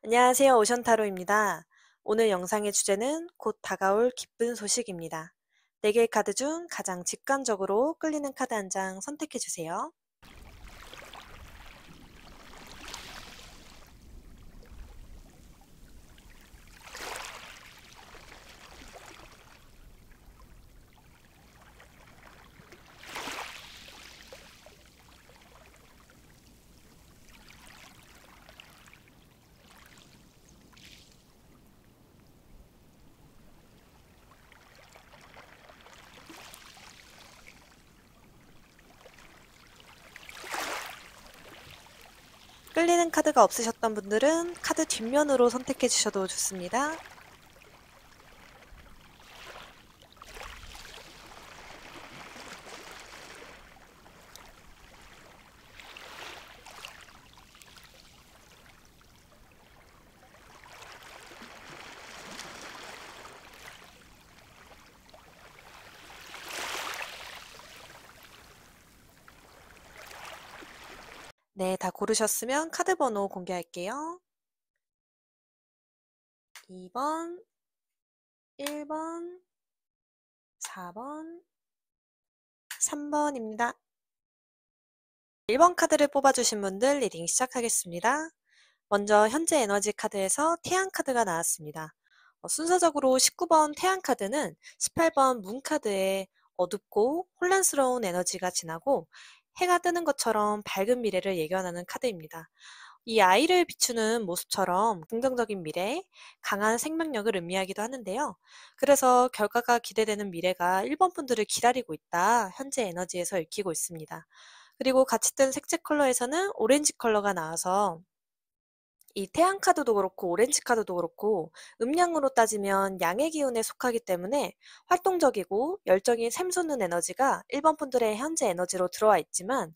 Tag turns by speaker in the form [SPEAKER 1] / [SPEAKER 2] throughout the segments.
[SPEAKER 1] 안녕하세요. 오션타로입니다. 오늘 영상의 주제는 곧 다가올 기쁜 소식입니다. 4개의 카드 중 가장 직관적으로 끌리는 카드 한 장 선택해 주세요. 끌리는 카드가 없으셨던 분들은 카드 뒷면으로 선택해 주셔도 좋습니다. 네, 다 고르셨으면 카드 번호 공개할게요. 2번, 1번, 4번, 3번입니다. 1번 카드를 뽑아주신 분들 리딩 시작하겠습니다. 먼저 현재 에너지 카드에서 태양 카드가 나왔습니다. 순서적으로 19번 태양 카드는 18번 문 카드에 어둡고 혼란스러운 에너지가 지나고 해가 뜨는 것처럼 밝은 미래를 예견하는 카드입니다. 이 아이를 비추는 모습처럼 긍정적인 미래, 강한 생명력을 의미하기도 하는데요. 그래서 결과가 기대되는 미래가 1번 분들을 기다리고 있다, 현재 에너지에서 읽히고 있습니다. 그리고 같이 뜬 색채 컬러에서는 오렌지 컬러가 나와서 이 태양 카드도 그렇고 오렌지 카드도 그렇고 음양으로 따지면 양의 기운에 속하기 때문에 활동적이고 열정이 샘솟는 에너지가 1번 분들의 현재 에너지로 들어와 있지만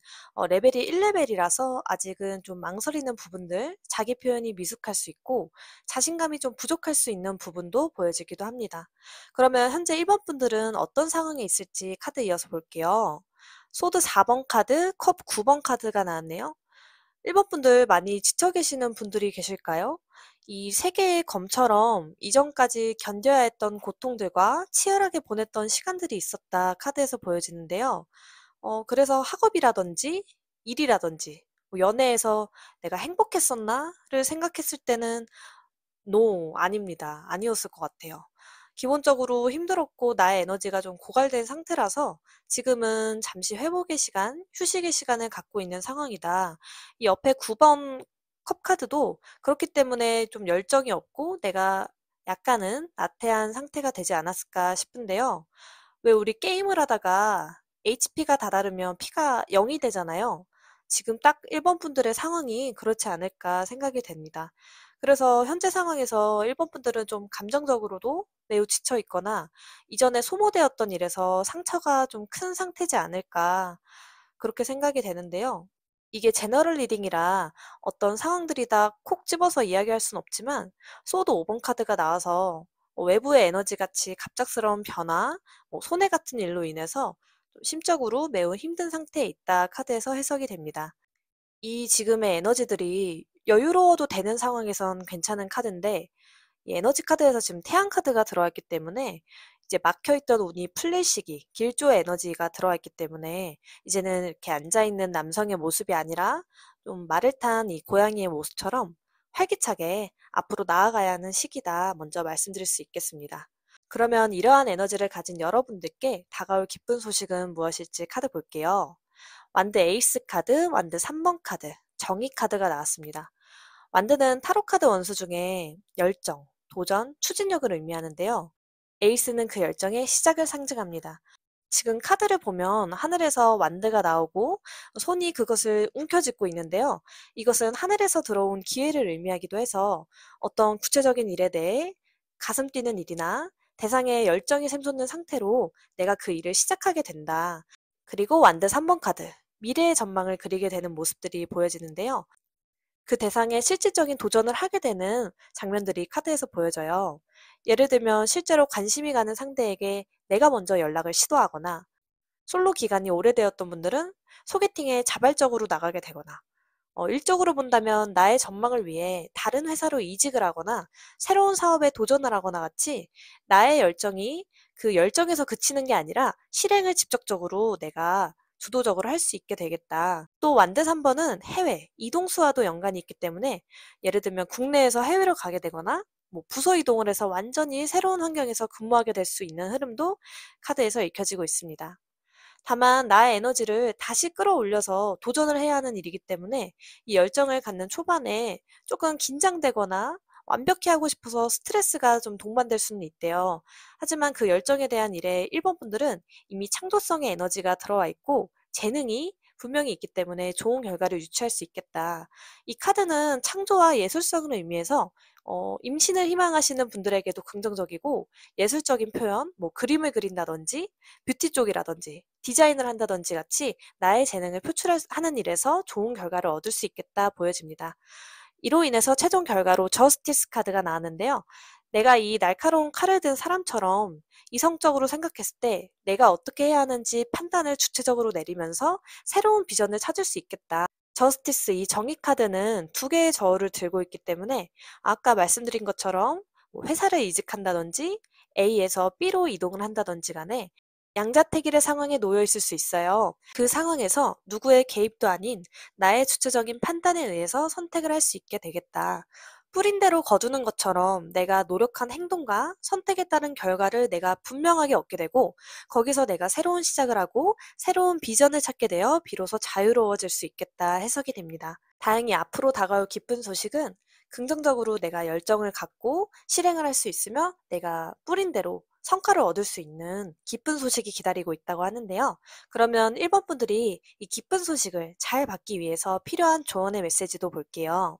[SPEAKER 1] 레벨이 1레벨이라서 아직은 좀 망설이는 부분들, 자기 표현이 미숙할 수 있고 자신감이 좀 부족할 수 있는 부분도 보여지기도 합니다. 그러면 현재 1번 분들은 어떤 상황에 있을지 카드 이어서 볼게요. 소드 4번 카드, 컵 9번 카드가 나왔네요. 1번 분들 많이 지쳐 계시는 분들이 계실까요? 이 세 개의 검처럼 이전까지 견뎌야 했던 고통들과 치열하게 보냈던 시간들이 있었다 카드에서 보여지는데요. 그래서 학업이라든지 일이라든지 뭐 연애에서 '내가 행복했었나?'를 생각했을 때는 No, 아닙니다. 아니었을 것 같아요. 기본적으로 힘들었고 나의 에너지가 좀 고갈된 상태라서 지금은 잠시 회복의 시간, 휴식의 시간을 갖고 있는 상황이다. 이 옆에 9번 컵 카드도 그렇기 때문에 좀 열정이 없고 내가 약간은 나태한 상태가 되지 않았을까 싶은데요. 왜 우리 게임을 하다가 HP가 다다르면 피가 0이 되잖아요. 지금 딱 1번 분들의 상황이 그렇지 않을까 생각이 됩니다. 그래서 현재 상황에서 1번 분들은 좀 감정적으로도 매우 지쳐 있거나 이전에 소모되었던 일에서 상처가 좀 큰 상태지 않을까 그렇게 생각이 되는데요. 이게 제너럴 리딩이라 어떤 상황들이 다 콕 집어서 이야기할 순 없지만 소드 5번 카드가 나와서 외부의 에너지 같이 갑작스러운 변화, 손해 같은 일로 인해서 좀 심적으로 매우 힘든 상태에 있다 카드에서 해석이 됩니다. 이 지금의 에너지들이 여유로워도 되는 상황에선 괜찮은 카드인데 이 에너지 카드에서 지금 태양 카드가 들어와 있기 때문에 이제 막혀 있던 운이 풀릴 시기, 길조의 에너지가 들어와 있기 때문에 이제는 이렇게 앉아 있는 남성의 모습이 아니라 좀 말을 탄 이 고양이의 모습처럼 활기차게 앞으로 나아가야 하는 시기다 먼저 말씀드릴 수 있겠습니다. 그러면 이러한 에너지를 가진 여러분들께 다가올 기쁜 소식은 무엇일지 카드 볼게요. 완드 에이스 카드, 완드 3번 카드, 정의 카드가 나왔습니다. 완드는 타로 카드 원수 중에 열정, 도전, 추진력을 의미하는데요. 에이스는 그 열정의 시작을 상징합니다. 지금 카드를 보면 하늘에서 완드가 나오고 손이 그것을 움켜쥐고 있는데요. 이것은 하늘에서 들어온 기회를 의미하기도 해서 어떤 구체적인 일에 대해 가슴 뛰는 일이나 대상의 열정이 샘솟는 상태로 내가 그 일을 시작하게 된다. 그리고 완드 3번 카드, 미래의 전망을 그리게 되는 모습들이 보여지는데요. 그 대상에 실질적인 도전을 하게 되는 장면들이 카드에서 보여져요. 예를 들면 실제로 관심이 가는 상대에게 내가 먼저 연락을 시도하거나 솔로 기간이 오래되었던 분들은 소개팅에 자발적으로 나가게 되거나 일적으로 본다면 나의 전망을 위해 다른 회사로 이직을 하거나 새로운 사업에 도전을 하거나 같이 나의 열정이 그 열정에서 그치는 게 아니라 실행을 직접적으로 내가 주도적으로 할 수 있게 되겠다. 또 완드 3번은 해외, 이동수와도 연관이 있기 때문에 예를 들면 국내에서 해외로 가게 되거나 뭐 부서 이동을 해서 완전히 새로운 환경에서 근무하게 될 수 있는 흐름도 카드에서 읽혀지고 있습니다. 다만 나의 에너지를 다시 끌어올려서 도전을 해야 하는 일이기 때문에 이 열정을 갖는 초반에 조금 긴장되거나 완벽히 하고 싶어서 스트레스가 좀 동반될 수는 있대요. 하지만 그 열정에 대한 일에 1번 분들은 이미 창조성의 에너지가 들어와 있고 재능이 분명히 있기 때문에 좋은 결과를 유치할 수 있겠다. 이 카드는 창조와 예술성을 의미해서 임신을 희망하시는 분들에게도 긍정적이고 예술적인 표현, 뭐 그림을 그린다든지 뷰티 쪽이라든지 디자인을 한다든지 같이 나의 재능을 표출하는 일에서 좋은 결과를 얻을 수 있겠다 보여집니다. 이로 인해서 최종 결과로 저스티스 카드가 나왔는데요. 내가 이 날카로운 칼을 든 사람처럼 이성적으로 생각했을 때 내가 어떻게 해야 하는지 판단을 주체적으로 내리면서 새로운 비전을 찾을 수 있겠다. 저스티스 이 정의 카드는 두 개의 저울을 들고 있기 때문에 아까 말씀드린 것처럼 뭐 회사를 이직한다든지 A에서 B로 이동을 한다든지 간에 양자택일의 상황에 놓여 있을 수 있어요. 그 상황에서 누구의 개입도 아닌 나의 주체적인 판단에 의해서 선택을 할 수 있게 되겠다. 뿌린 대로 거두는 것처럼 내가 노력한 행동과 선택에 따른 결과를 내가 분명하게 얻게 되고 거기서 내가 새로운 시작을 하고 새로운 비전을 찾게 되어 비로소 자유로워질 수 있겠다 해석이 됩니다. 다행히 앞으로 다가올 기쁜 소식은 긍정적으로 내가 열정을 갖고 실행을 할 수 있으며 내가 뿌린 대로 성과를 얻을 수 있는 기쁜 소식이 기다리고 있다고 하는데요. 그러면 1번 분들이 이 기쁜 소식을 잘 받기 위해서 필요한 조언의 메시지도 볼게요.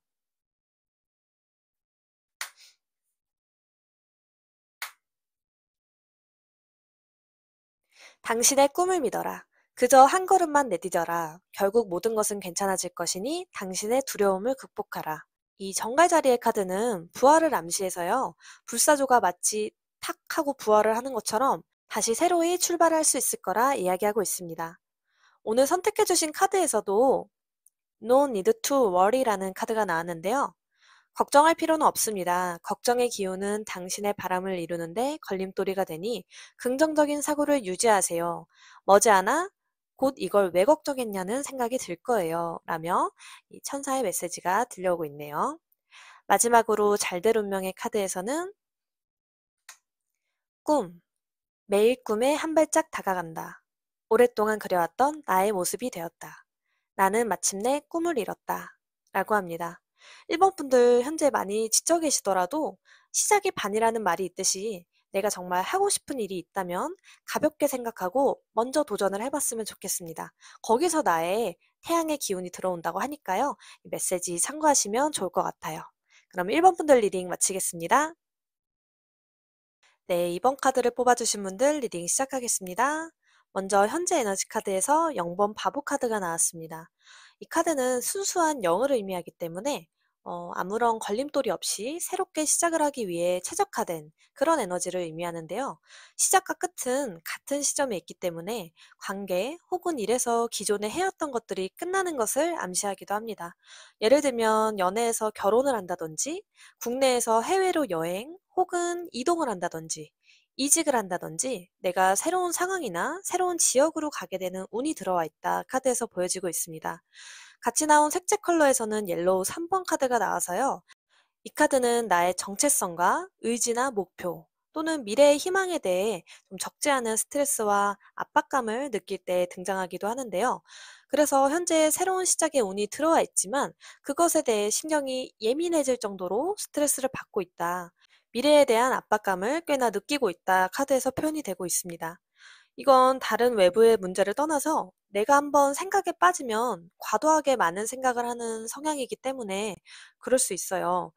[SPEAKER 1] 당신의 꿈을 믿어라. 그저 한 걸음만 내디뎌라. 결국 모든 것은 괜찮아질 것이니 당신의 두려움을 극복하라. 이 정갈 자리의 카드는 부활을 암시해서요. 불사조가 마치 탁 하고 부활을 하는 것처럼 다시 새로이 출발할 수 있을 거라 이야기하고 있습니다. 오늘 선택해주신 카드에서도 No need to worry라는 카드가 나왔는데요. 걱정할 필요는 없습니다. 걱정의 기운은 당신의 바람을 이루는데 걸림돌이가 되니 긍정적인 사고를 유지하세요. 머지않아 곧 이걸 왜 걱정했냐는 생각이 들 거예요. 라며 이 천사의 메시지가 들려오고 있네요. 마지막으로 잘될 운명의 카드에서는 꿈, 매일 꿈에 한 발짝 다가간다. 오랫동안 그려왔던 나의 모습이 되었다. 나는 마침내 꿈을 이뤘다. 라고 합니다. 1번 분들 현재 많이 지쳐 계시더라도 시작이 반이라는 말이 있듯이 내가 정말 하고 싶은 일이 있다면 가볍게 생각하고 먼저 도전을 해봤으면 좋겠습니다. 거기서 나의 태양의 기운이 들어온다고 하니까요. 이 메시지 참고하시면 좋을 것 같아요. 그럼 1번 분들 리딩 마치겠습니다. 네, 이번 카드를 뽑아주신 분들 리딩 시작하겠습니다. 먼저 현재 에너지 카드에서 0번 바보 카드가 나왔습니다. 이 카드는 순수한 영을 의미하기 때문에 아무런 걸림돌이 없이 새롭게 시작을 하기 위해 최적화된 그런 에너지를 의미하는데요. 시작과 끝은 같은 시점에 있기 때문에 관계 혹은 일에서 기존에 해왔던 것들이 끝나는 것을 암시하기도 합니다. 예를 들면 연애에서 결혼을 한다든지 국내에서 해외로 여행 혹은 이동을 한다든지 이직을 한다든지 내가 새로운 상황이나 새로운 지역으로 가게 되는 운이 들어와 있다 카드에서 보여지고 있습니다. 같이 나온 색채 컬러에서는 옐로우 3번 카드가 나와서요. 이 카드는 나의 정체성과 의지나 목표 또는 미래의 희망에 대해 좀 적지 않은 스트레스와 압박감을 느낄 때 등장하기도 하는데요. 그래서 현재 새로운 시작의 운이 들어와 있지만 그것에 대해 신경이 예민해질 정도로 스트레스를 받고 있다. 미래에 대한 압박감을 꽤나 느끼고 있다 카드에서 표현이 되고 있습니다. 이건 다른 외부의 문제를 떠나서 내가 한번 생각에 빠지면 과도하게 많은 생각을 하는 성향이기 때문에 그럴 수 있어요.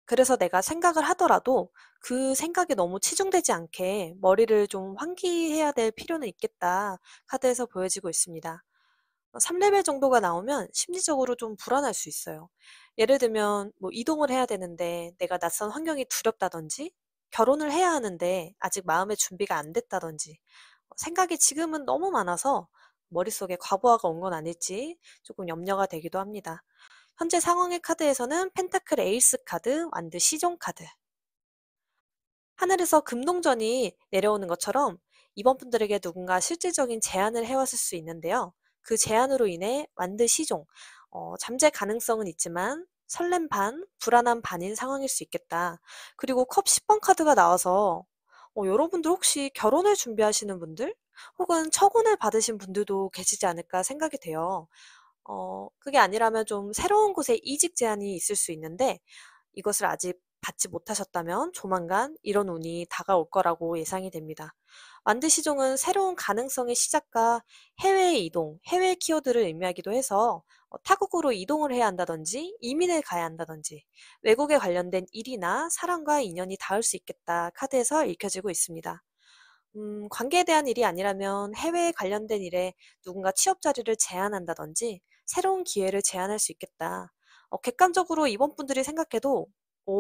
[SPEAKER 1] 그래서 내가 생각을 하더라도 그 생각에 너무 치중되지 않게 머리를 좀 환기해야 될 필요는 있겠다 카드에서 보여지고 있습니다. 3레벨 정도가 나오면 심리적으로 좀 불안할 수 있어요. 예를 들면 뭐 이동을 해야 되는데 내가 낯선 환경이 두렵다든지 결혼을 해야 하는데 아직 마음의 준비가 안 됐다든지 생각이 지금은 너무 많아서 머릿속에 과부하가 온 건 아닐지 조금 염려가 되기도 합니다. 현재 상황의 카드에서는 펜타클 에이스 카드, 완드 시종 카드. 하늘에서 금동전이 내려오는 것처럼 이번 분들에게 누군가 실질적인 제안을 해왔을 수 있는데요. 그 제안으로 인해 완드 시종, 잠재 가능성은 있지만 설렘 반, 불안한 반인 상황일 수 있겠다. 그리고 컵 10번 카드가 나와서 여러분들 혹시 결혼을 준비하시는 분들 혹은 처혼을 받으신 분들도 계시지 않을까 생각이 돼요. 그게 아니라면 좀 새로운 곳에 이직 제안이 있을 수 있는데 이것을 아직 받지 못하셨다면 조만간 이런 운이 다가올 거라고 예상이 됩니다. 완드 시종은 새로운 가능성의 시작과 해외 이동, 해외 키워드를 의미하기도 해서 타국으로 이동을 해야 한다든지 이민을 가야 한다든지 외국에 관련된 일이나 사람과 인연이 닿을 수 있겠다 카드에서 읽혀지고 있습니다. 관계에 대한 일이 아니라면 해외에 관련된 일에 누군가 취업 자리를 제안한다든지 새로운 기회를 제안할 수 있겠다. 객관적으로 이번 분들이 생각해도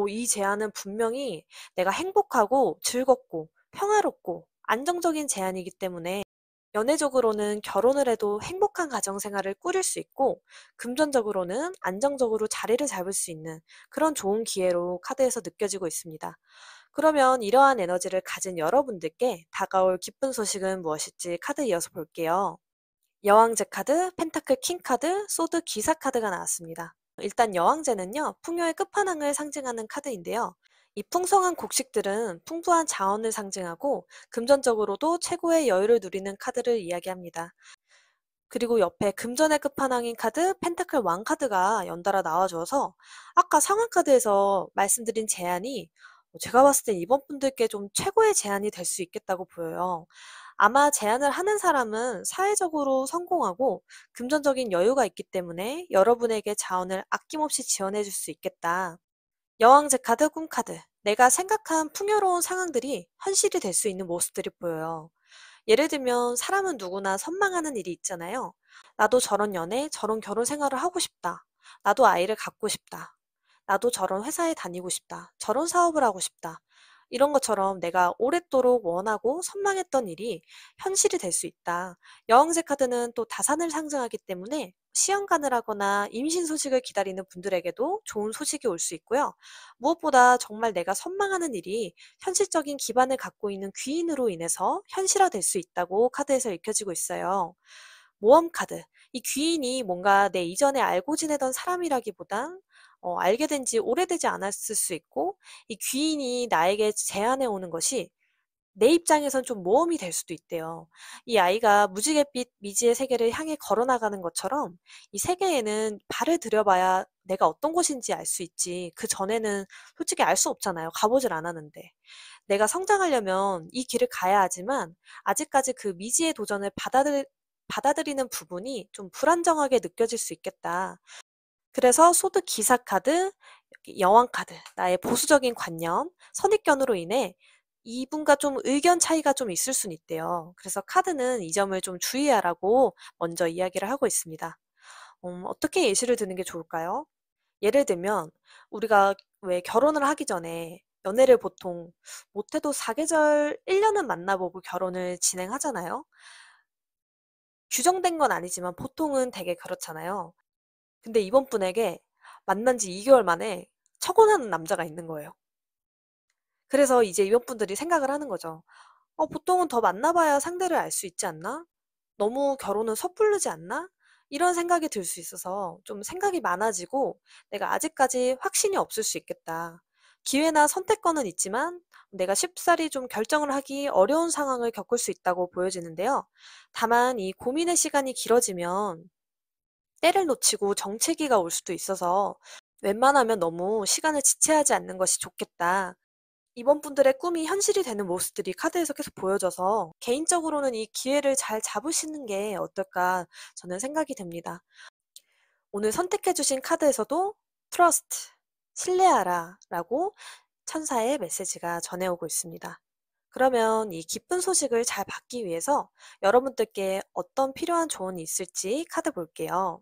[SPEAKER 1] 이 제안은 분명히 내가 행복하고 즐겁고 평화롭고 안정적인 제안이기 때문에 연애적으로는 결혼을 해도 행복한 가정 생활을 꾸릴 수 있고 금전적으로는 안정적으로 자리를 잡을 수 있는 그런 좋은 기회로 카드에서 느껴지고 있습니다. 그러면 이러한 에너지를 가진 여러분들께 다가올 기쁜 소식은 무엇일지 카드 이어서 볼게요. 여왕제 카드, 펜타클 킹 카드, 소드 기사 카드가 나왔습니다. 일단 여왕제는요, 풍요의 끝판왕을 상징하는 카드인데요. 이 풍성한 곡식들은 풍부한 자원을 상징하고 금전적으로도 최고의 여유를 누리는 카드를 이야기합니다. 그리고 옆에 금전의 끝판왕인 카드, 펜타클 왕 카드가 연달아 나와줘서 아까 상황 카드에서 말씀드린 제안이 제가 봤을 때 이번 분들께 좀 최고의 제안이 될 수 있겠다고 보여요. 아마 제안을 하는 사람은 사회적으로 성공하고 금전적인 여유가 있기 때문에 여러분에게 자원을 아낌없이 지원해 줄 수 있겠다. 여왕제 카드, 꿈 카드. 내가 생각한 풍요로운 상황들이 현실이 될 수 있는 모습들이 보여요. 예를 들면 사람은 누구나 선망하는 일이 있잖아요. 나도 저런 연애, 저런 결혼 생활을 하고 싶다. 나도 아이를 갖고 싶다. 나도 저런 회사에 다니고 싶다. 저런 사업을 하고 싶다. 이런 것처럼 내가 오랫도록 원하고 선망했던 일이 현실이 될 수 있다. 여왕제 카드는 또 다산을 상징하기 때문에 시험관을 하거나 임신 소식을 기다리는 분들에게도 좋은 소식이 올 수 있고요. 무엇보다 정말 내가 선망하는 일이 현실적인 기반을 갖고 있는 귀인으로 인해서 현실화될 수 있다고 카드에서 읽혀지고 있어요. 모험 카드. 이 귀인이 뭔가 내 이전에 알고 지내던 사람이라기보단 알게 된 지 오래되지 않았을 수 있고 이 귀인이 나에게 제안해 오는 것이 내 입장에선 좀 모험이 될 수도 있대요. 이 아이가 무지갯빛 미지의 세계를 향해 걸어나가는 것처럼 이 세계에는 발을 들여봐야 내가 어떤 곳인지 알 수 있지. 그전에는 솔직히 알 수 없잖아요. 가보질 않았는데. 내가 성장하려면 이 길을 가야 하지만 아직까지 그 미지의 도전을 받아들이는 부분이 좀 불안정하게 느껴질 수 있겠다. 그래서 소드 기사 카드, 여왕 카드, 나의 보수적인 관념, 선입견으로 인해 이분과 좀 의견 차이가 좀 있을 수는 있대요. 그래서 카드는 이 점을 좀 주의하라고 먼저 이야기를 하고 있습니다. 어떻게 예시를 드는 게 좋을까요? 예를 들면 우리가 왜 결혼을 하기 전에 연애를 보통 못해도 4계절 1년은 만나보고 결혼을 진행하잖아요. 규정된 건 아니지만 보통은 되게 그렇잖아요. 근데 이번 분에게 만난 지 2개월 만에 처혼하는 남자가 있는 거예요. 그래서 이제 이번 분들이 생각을 하는 거죠. 보통은 더 만나봐야 상대를 알 수 있지 않나? 너무 결혼은 섣부르지 않나? 이런 생각이 들 수 있어서 좀 생각이 많아지고 내가 아직까지 확신이 없을 수 있겠다. 기회나 선택권은 있지만 내가 쉽사리 좀 결정을 하기 어려운 상황을 겪을 수 있다고 보여지는데요. 다만 이 고민의 시간이 길어지면 때를 놓치고 정체기가 올 수도 있어서 웬만하면 너무 시간을 지체하지 않는 것이 좋겠다. 이번 분들의 꿈이 현실이 되는 모습들이 카드에서 계속 보여져서 개인적으로는 이 기회를 잘 잡으시는 게 어떨까 저는 생각이 됩니다. 오늘 선택해주신 카드에서도 트러스트, 신뢰하라 라고 천사의 메시지가 전해오고 있습니다. 그러면 이 기쁜 소식을 잘 받기 위해서 여러분들께 어떤 필요한 조언이 있을지 카드 볼게요.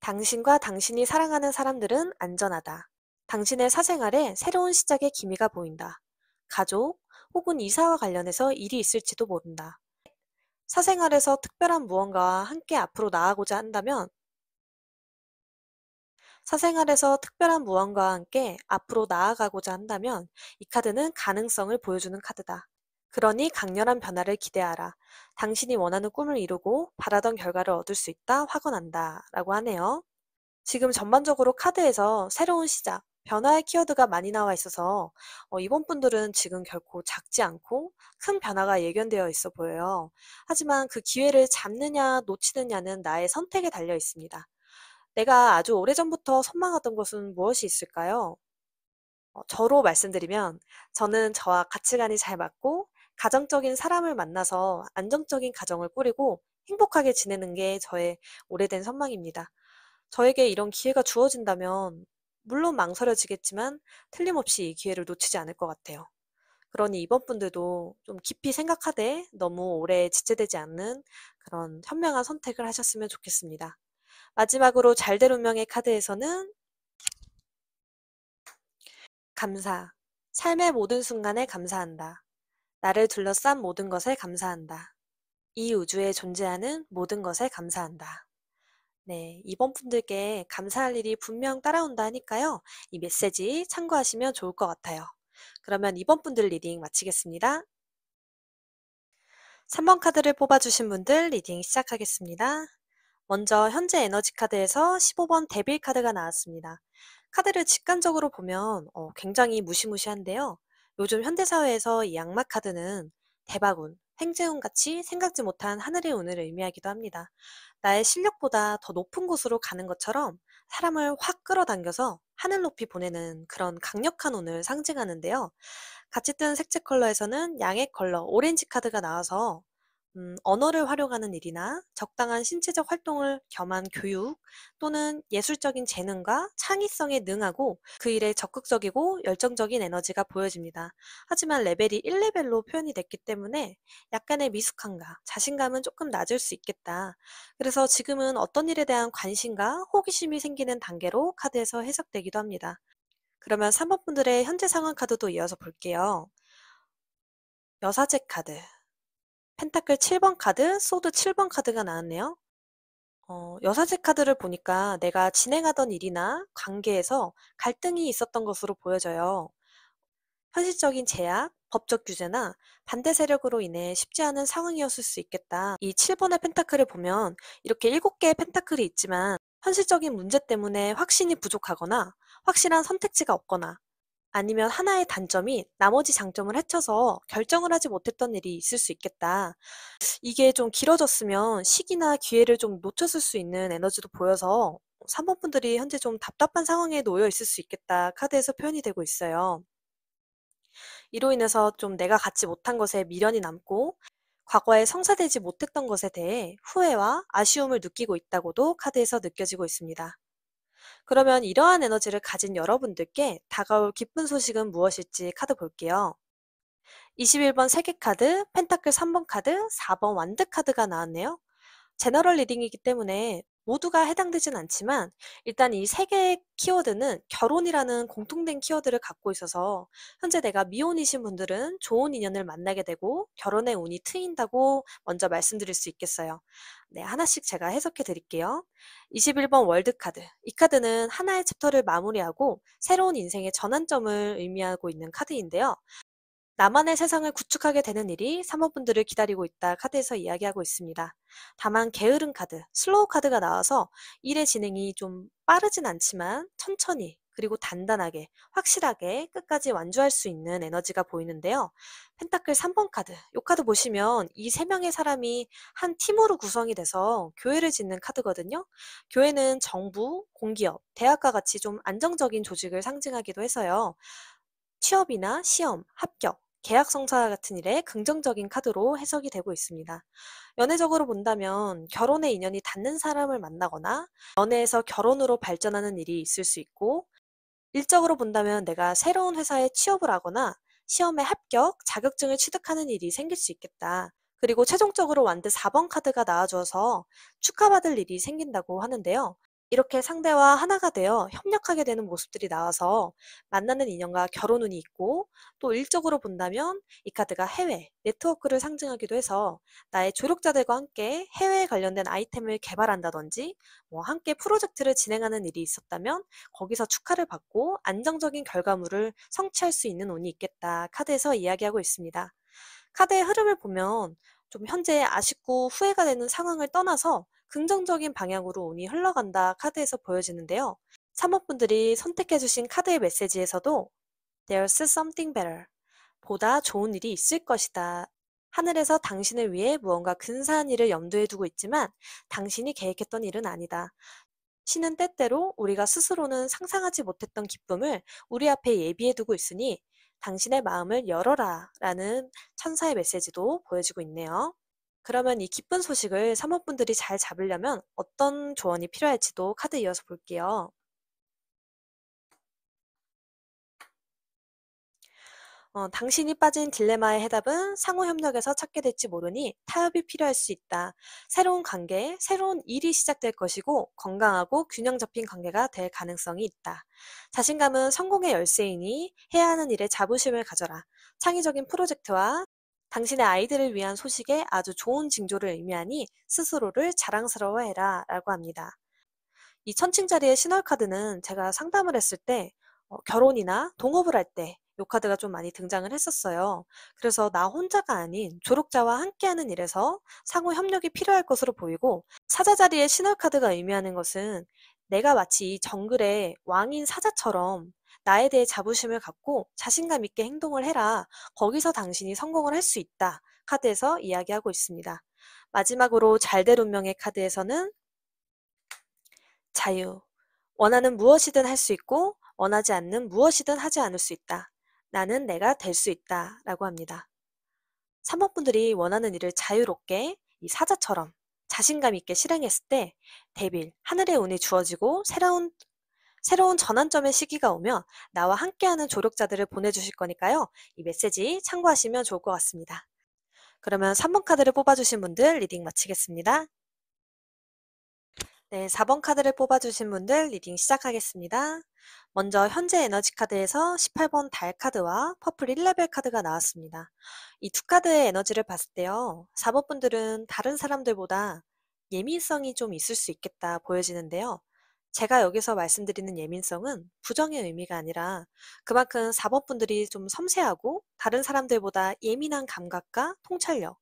[SPEAKER 1] 당신과 당신이 사랑하는 사람들은 안전하다. 당신의 사생활에 새로운 시작의 기미가 보인다. 가족 혹은 이사와 관련해서 일이 있을지도 모른다. 사생활에서 특별한 무언가와 함께 앞으로 나아가고자 한다면 사생활에서 특별한 무언가와 함께 앞으로 나아가고자 한다면 이 카드는 가능성을 보여주는 카드다. 그러니 강렬한 변화를 기대하라. 당신이 원하는 꿈을 이루고 바라던 결과를 얻을 수 있다 확언한다. 라고 하네요. 지금 전반적으로 카드에서 새로운 시작, 변화의 키워드가 많이 나와 있어서 이번 분들은 지금 결코 작지 않고 큰 변화가 예견되어 있어 보여요. 하지만 그 기회를 잡느냐 놓치느냐는 나의 선택에 달려 있습니다. 내가 아주 오래전부터 선망하던 것은 무엇이 있을까요? 저로 말씀드리면 저는 저와 가치관이 잘 맞고 가정적인 사람을 만나서 안정적인 가정을 꾸리고 행복하게 지내는 게 저의 오래된 선망입니다. 저에게 이런 기회가 주어진다면 물론 망설여지겠지만 틀림없이 이 기회를 놓치지 않을 것 같아요. 그러니 이번 분들도 좀 깊이 생각하되 너무 오래 지체되지 않는 그런 현명한 선택을 하셨으면 좋겠습니다. 마지막으로 잘될 운명의 카드에서는 감사. 삶의 모든 순간에 감사한다. 나를 둘러싼 모든 것에 감사한다. 이 우주에 존재하는 모든 것에 감사한다. 네, 이번 분들께 감사할 일이 분명 따라온다 하니까요. 이 메시지 참고하시면 좋을 것 같아요. 그러면 이번 분들 리딩 마치겠습니다. 3번 카드를 뽑아주신 분들 리딩 시작하겠습니다. 먼저 현재 에너지 카드에서 15번 데빌 카드가 나왔습니다. 카드를 직관적으로 보면 굉장히 무시무시한데요. 요즘 현대사회에서 이 악마 카드는 대박운, 행재운 같이 생각지 못한 하늘의 운을 의미하기도 합니다. 나의 실력보다 더 높은 곳으로 가는 것처럼 사람을 확 끌어당겨서 하늘 높이 보내는 그런 강력한 운을 상징하는데요. 같이 뜬 색채 컬러에서는 양의 컬러, 오렌지 카드가 나와서 언어를 활용하는 일이나 적당한 신체적 활동을 겸한 교육 또는 예술적인 재능과 창의성에 능하고 그 일에 적극적이고 열정적인 에너지가 보여집니다. 하지만 레벨이 1레벨로 표현이 됐기 때문에 약간의 미숙함과 자신감은 조금 낮을 수 있겠다. 그래서 지금은 어떤 일에 대한 관심과 호기심이 생기는 단계로 카드에서 해석되기도 합니다. 그러면 3번 분들의 현재 상황 카드도 이어서 볼게요. 여사제 카드, 펜타클 7번 카드, 소드 7번 카드가 나왔네요. 여사제 카드를 보니까 내가 진행하던 일이나 관계에서 갈등이 있었던 것으로 보여져요. 현실적인 제약, 법적 규제나 반대 세력으로 인해 쉽지 않은 상황이었을 수 있겠다. 이 7번의 펜타클을 보면 이렇게 7개의 펜타클이 있지만 현실적인 문제 때문에 확신이 부족하거나 확실한 선택지가 없거나 아니면 하나의 단점이 나머지 장점을 해쳐서 결정을 하지 못했던 일이 있을 수 있겠다. 이게 좀 길어졌으면 시기나 기회를 좀 놓쳤을 수 있는 에너지도 보여서 3번 분들이 현재 좀 답답한 상황에 놓여 있을 수 있겠다 카드에서 표현이 되고 있어요. 이로 인해서 좀 내가 갖지 못한 것에 미련이 남고 과거에 성사되지 못했던 것에 대해 후회와 아쉬움을 느끼고 있다고도 카드에서 느껴지고 있습니다. 그러면 이러한 에너지를 가진 여러분들께 다가올 기쁜 소식은 무엇일지 카드 볼게요. 21번 세계 카드, 펜타클 3번 카드, 4번 완드 카드가 나왔네요. 제너럴 리딩이기 때문에 모두가 해당되진 않지만 일단 이 세 개의 키워드는 결혼이라는 공통된 키워드를 갖고 있어서 현재 내가 미혼이신 분들은 좋은 인연을 만나게 되고 결혼의 운이 트인다고 먼저 말씀드릴 수 있겠어요. 네, 하나씩 제가 해석해 드릴게요. 21번 월드 카드. 이 카드는 하나의 챕터를 마무리하고 새로운 인생의 전환점을 의미하고 있는 카드인데요. 나만의 세상을 구축하게 되는 일이 사모분들을 기다리고 있다 카드에서 이야기하고 있습니다. 다만 게으른 카드, 슬로우 카드가 나와서 일의 진행이 좀 빠르진 않지만 천천히 그리고 단단하게 확실하게 끝까지 완주할 수 있는 에너지가 보이는데요. 펜타클 3번 카드, 이 카드 보시면 이 세 명의 사람이 한 팀으로 구성이 돼서 교회를 짓는 카드거든요. 교회는 정부, 공기업, 대학과 같이 좀 안정적인 조직을 상징하기도 해서요. 취업이나 시험, 합격, 계약 성사 같은 일에 긍정적인 카드로 해석이 되고 있습니다. 연애적으로 본다면 결혼의 인연이 닿는 사람을 만나거나 연애에서 결혼으로 발전하는 일이 있을 수 있고 일적으로 본다면 내가 새로운 회사에 취업을 하거나 시험에 합격, 자격증을 취득하는 일이 생길 수 있겠다. 그리고 최종적으로 완드 4번 카드가 나와줘서 축하받을 일이 생긴다고 하는데요. 이렇게 상대와 하나가 되어 협력하게 되는 모습들이 나와서 만나는 인연과 결혼운이 있고, 또 일적으로 본다면 이 카드가 해외, 네트워크를 상징하기도 해서 나의 조력자들과 함께 해외에 관련된 아이템을 개발한다든지 뭐 함께 프로젝트를 진행하는 일이 있었다면 거기서 축하를 받고 안정적인 결과물을 성취할 수 있는 운이 있겠다 카드에서 이야기하고 있습니다. 카드의 흐름을 보면 좀 현재 아쉽고 후회가 되는 상황을 떠나서 긍정적인 방향으로 운이 흘러간다 카드에서 보여지는데요. 사모분들이 선택해주신 카드의 메시지에서도 There's something better. 보다 좋은 일이 있을 것이다. 하늘에서 당신을 위해 무언가 근사한 일을 염두에 두고 있지만 당신이 계획했던 일은 아니다. 신은 때때로 우리가 스스로는 상상하지 못했던 기쁨을 우리 앞에 예비해 두고 있으니 당신의 마음을 열어라 라는 천사의 메시지도 보여지고 있네요. 그러면 이 기쁜 소식을 사모분들이 잘 잡으려면 어떤 조언이 필요할지도 카드 이어서 볼게요. 당신이 빠진 딜레마의 해답은 상호 협력에서 찾게 될지 모르니 타협이 필요할 수 있다. 새로운 관계, 새로운 일이 시작될 것이고 건강하고 균형 잡힌 관계가 될 가능성이 있다. 자신감은 성공의 열쇠이니 해야 하는 일에 자부심을 가져라. 창의적인 프로젝트와 당신의 아이들을 위한 소식에 아주 좋은 징조를 의미하니 스스로를 자랑스러워해라 라고 합니다. 이 천칭자리의 신월 카드는 제가 상담을 했을 때 결혼이나 동업을 할 때 요 카드가 좀 많이 등장을 했었어요. 그래서 나 혼자가 아닌 조력자와 함께하는 일에서 상호 협력이 필요할 것으로 보이고, 사자 자리의 신월 카드가 의미하는 것은 내가 마치 이 정글의 왕인 사자처럼 나에 대해 자부심을 갖고 자신감 있게 행동을 해라. 거기서 당신이 성공을 할 수 있다. 카드에서 이야기하고 있습니다. 마지막으로 잘될 운명의 카드에서는 자유. 원하는 무엇이든 할 수 있고 원하지 않는 무엇이든 하지 않을 수 있다. 나는 내가 될 수 있다. 라고 합니다. 사모분들이 원하는 일을 자유롭게 이 사자처럼 자신감 있게 실행했을 때 대빌, 하늘의 운이 주어지고 새로운 전환점의 시기가 오면 나와 함께하는 조력자들을 보내주실 거니까요. 이 메시지 참고하시면 좋을 것 같습니다. 그러면 3번 카드를 뽑아주신 분들 리딩 마치겠습니다. 네, 4번 카드를 뽑아주신 분들 리딩 시작하겠습니다. 먼저 현재 에너지 카드에서 18번 달 카드와 퍼플 1레벨 카드가 나왔습니다. 이 두 카드의 에너지를 봤을 때요. 4번 분들은 다른 사람들보다 예민성이 좀 있을 수 있겠다 보여지는데요. 제가 여기서 말씀드리는 예민성은 부정의 의미가 아니라 그만큼 4번 분들이 좀 섬세하고 다른 사람들보다 예민한 감각과 통찰력,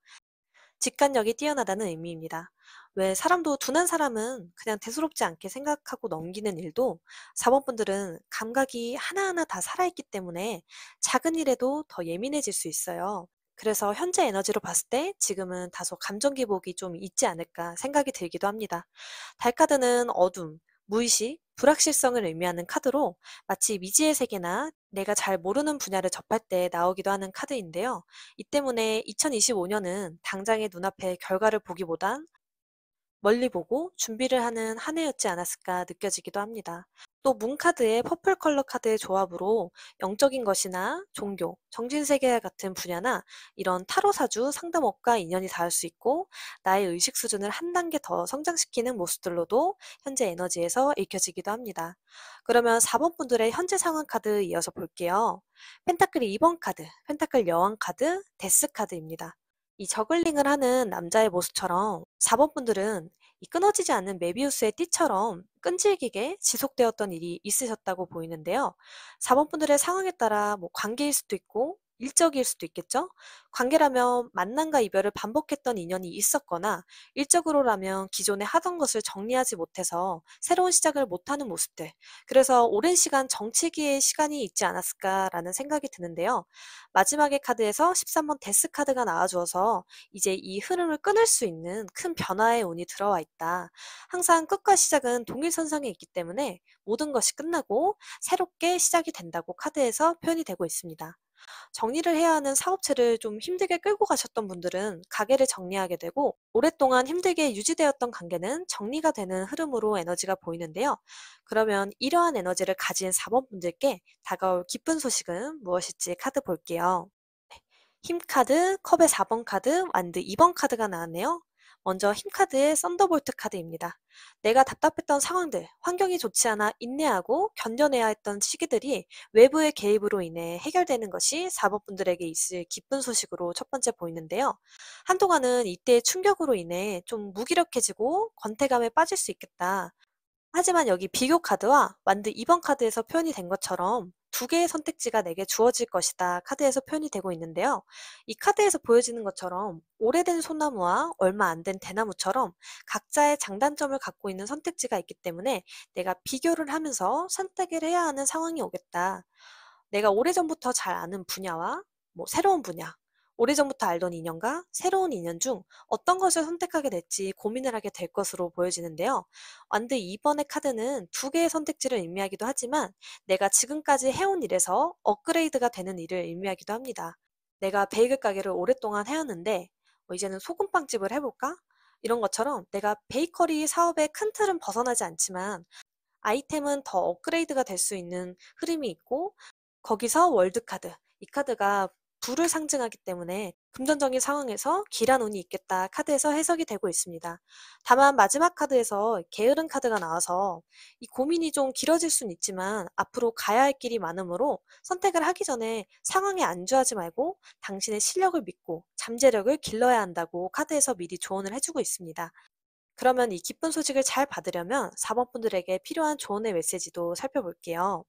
[SPEAKER 1] 직관력이 뛰어나다는 의미입니다. 왜 사람도 둔한 사람은 그냥 대수롭지 않게 생각하고 넘기는 일도 4번 분들은 감각이 하나하나 다 살아있기 때문에 작은 일에도 더 예민해질 수 있어요. 그래서 현재 에너지로 봤을 때 지금은 다소 감정 기복이 좀 있지 않을까 생각이 들기도 합니다. 달카드는 어둠, 무의식, 불확실성을 의미하는 카드로 마치 미지의 세계나 내가 잘 모르는 분야를 접할 때 나오기도 하는 카드인데요. 이 때문에 2025년은 당장의 눈앞의 결과를 보기보단 멀리 보고 준비를 하는 한 해였지 않았을까 느껴지기도 합니다. 또 문카드의 퍼플 컬러 카드의 조합으로 영적인 것이나 종교, 정신세계 같은 분야나 이런 타로 사주 상담업과 인연이 닿을 수 있고 나의 의식 수준을 한 단계 더 성장시키는 모습들로도 현재 에너지에서 읽혀지기도 합니다. 그러면 4번 분들의 현재 상황 카드 이어서 볼게요. 펜타클 2번 카드, 펜타클 여왕 카드, 데스 카드입니다. 이 저글링을 하는 남자의 모습처럼 4번 분들은 이 끊어지지 않는 메비우스의 띠처럼 끈질기게 지속되었던 일이 있으셨다고 보이는데요. 4번 분들의 상황에 따라 뭐 관계일 수도 있고 일적일 수도 있겠죠? 관계라면 만남과 이별을 반복했던 인연이 있었거나 일적으로라면 기존에 하던 것을 정리하지 못해서 새로운 시작을 못하는 모습들. 그래서 오랜 시간 정치기의 시간이 있지 않았을까라는 생각이 드는데요. 마지막의 카드에서 13번 데스 카드가 나와주어서 이제 이 흐름을 끊을 수 있는 큰 변화의 운이 들어와 있다. 항상 끝과 시작은 동일선상에 있기 때문에 모든 것이 끝나고 새롭게 시작이 된다고 카드에서 표현이 되고 있습니다. 정리를 해야 하는 사업체를 좀 힘들게 끌고 가셨던 분들은 가게를 정리하게 되고 오랫동안 힘들게 유지되었던 관계는 정리가 되는 흐름으로 에너지가 보이는데요. 그러면 이러한 에너지를 가진 4번 분들께 다가올 기쁜 소식은 무엇일지 카드 볼게요. 힘 카드, 컵의 4번 카드, 완드 2번 카드가 나왔네요. 먼저 힘카드의 썬더볼트 카드입니다. 내가 답답했던 상황들, 환경이 좋지 않아 인내하고 견뎌내야 했던 시기들이 외부의 개입으로 인해 해결되는 것이 4번 분들에게 있을 기쁜 소식으로 첫 번째 보이는데요. 한동안은 이때의 충격으로 인해 좀 무기력해지고 권태감에 빠질 수 있겠다. 하지만 여기 비교 카드와 완드 2번 카드에서 표현이 된 것처럼 두 개의 선택지가 내게 주어질 것이다 카드에서 표현이 되고 있는데요. 이 카드에서 보여지는 것처럼 오래된 소나무와 얼마 안 된 대나무처럼 각자의 장단점을 갖고 있는 선택지가 있기 때문에 내가 비교를 하면서 선택을 해야 하는 상황이 오겠다. 내가 오래전부터 잘 아는 분야와 새로운 분야, 오래전부터 알던 인연과 새로운 인연 중 어떤 것을 선택하게 될지 고민을 하게 될 것으로 보여지는데요. 완드 2번의 카드는 두 개의 선택지를 의미하기도 하지만 내가 지금까지 해온 일에서 업그레이드가 되는 일을 의미하기도 합니다. 내가 베이글 가게를 오랫동안 해왔는데 이제는 소금빵집을 해볼까? 이런 것처럼 내가 베이커리 사업의 큰 틀은 벗어나지 않지만 아이템은 더 업그레이드가 될 수 있는 흐름이 있고 거기서 월드카드, 이 카드가 부를 상징하기 때문에 금전적인 상황에서 길한 운이 있겠다 카드에서 해석이 되고 있습니다. 다만 마지막 카드에서 게으른 카드가 나와서 이 고민이 좀 길어질 수는 있지만 앞으로 가야 할 길이 많으므로 선택을 하기 전에 상황에 안주하지 말고 당신의 실력을 믿고 잠재력을 길러야 한다고 카드에서 미리 조언을 해주고 있습니다. 그러면 이 기쁜 소식을 잘 받으려면 4번 분들에게 필요한 조언의 메시지도 살펴볼게요.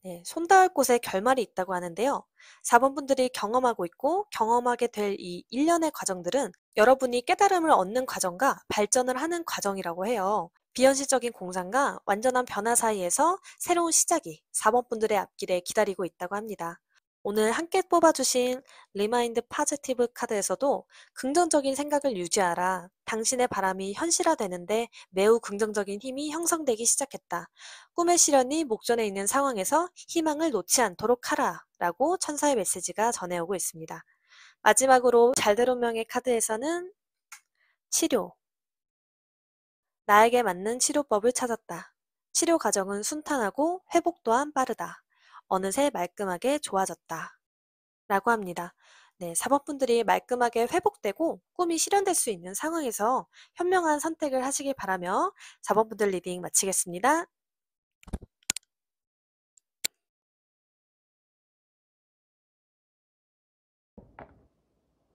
[SPEAKER 1] 네, 손 닿을 곳에 결말이 있다고 하는데요. 4번 분들이 경험하고 있고 경험하게 될 이 일련의 과정들은 여러분이 깨달음을 얻는 과정과 발전을 하는 과정이라고 해요. 비현실적인 공상과 완전한 변화 사이에서 새로운 시작이 4번 분들의 앞길에 기다리고 있다고 합니다. 오늘 함께 뽑아주신 리마인드 파지티브 카드에서도 긍정적인 생각을 유지하라. 당신의 바람이 현실화되는데 매우 긍정적인 힘이 형성되기 시작했다. 꿈의 실현이 목전에 있는 상황에서 희망을 놓지 않도록 하라. 라고 천사의 메시지가 전해오고 있습니다. 마지막으로 잘대로명의 카드에서는 치료. 나에게 맞는 치료법을 찾았다. 치료 과정은 순탄하고 회복 또한 빠르다. 어느새 말끔하게 좋아졌다. 라고 합니다. 네, 사법분들이 말끔하게 회복되고 꿈이 실현될 수 있는 상황에서 현명한 선택을 하시길 바라며 사법분들 리딩 마치겠습니다.